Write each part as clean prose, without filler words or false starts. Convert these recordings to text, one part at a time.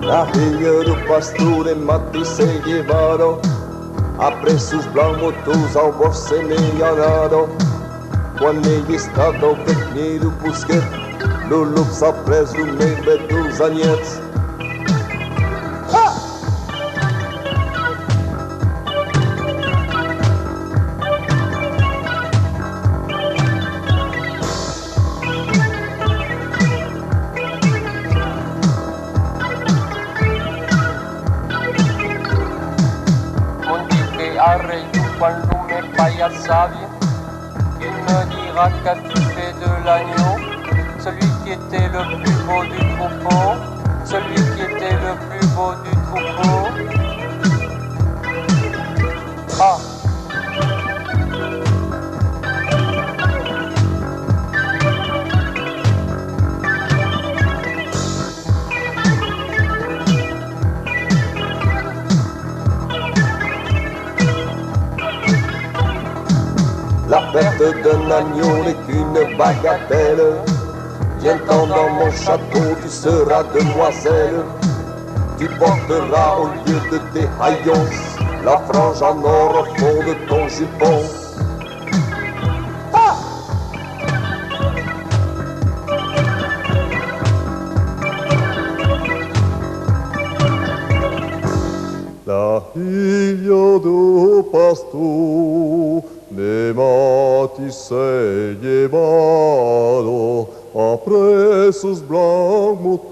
La Hilha do pastor em mate se llevaram a preços blancos ao bolso enganado. Quando ele estava o pequeno busquet, no lupus ao preço do meio dos anetes. Quand l'homme est paillassavier, il me dira qu'as-tu fait de l'agneau, celui qui était le plus beau du troupeau, celui qui était le plus beau du troupeau. Ah! La perte d'un agneau n'est qu'une bagatelle. Viens-t'en dans mon château, tu seras demoiselle. Tu porteras au lieu de tes haillons la frange en or au fond de ton jupon. Ah! La Hilha do pastor me mate se llevado a preços blancos,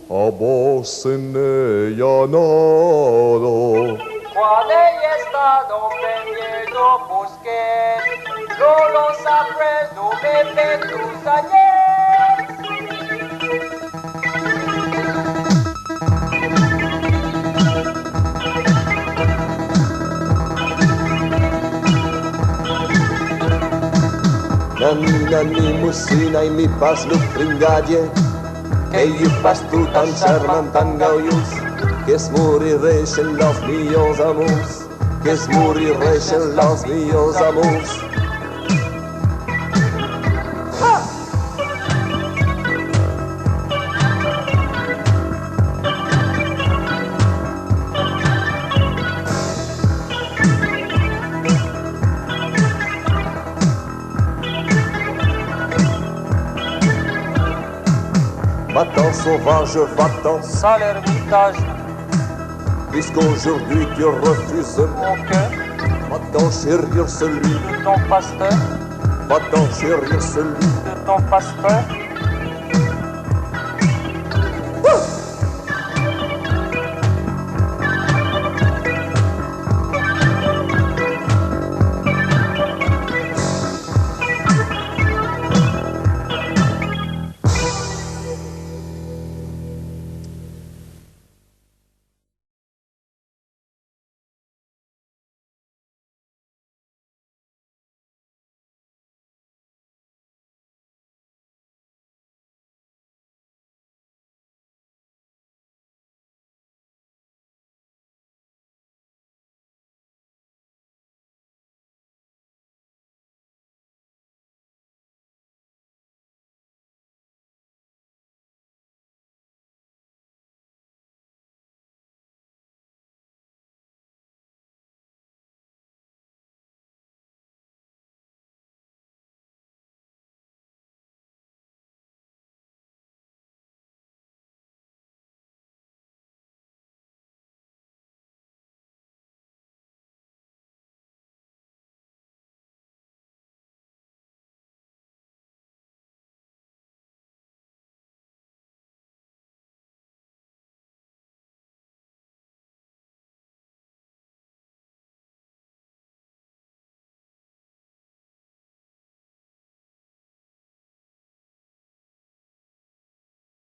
a voz enellanado. Quando ella está donde miedo busqué, yo lo sabré, no me ve tus años. Nani musina e me faz no fringadie, que eu faço tu tan charmant tan gaulhos, que es morirreis en los míos amors, que es morirreis en los míos amors. Va-t'en sauvage, va-t'en Sans l'ermitage, puisqu'aujourd'hui tu refuses mon cœur, va-t'en chérir celui de ton pasteur, va-t'en chérir celui de ton pasteur.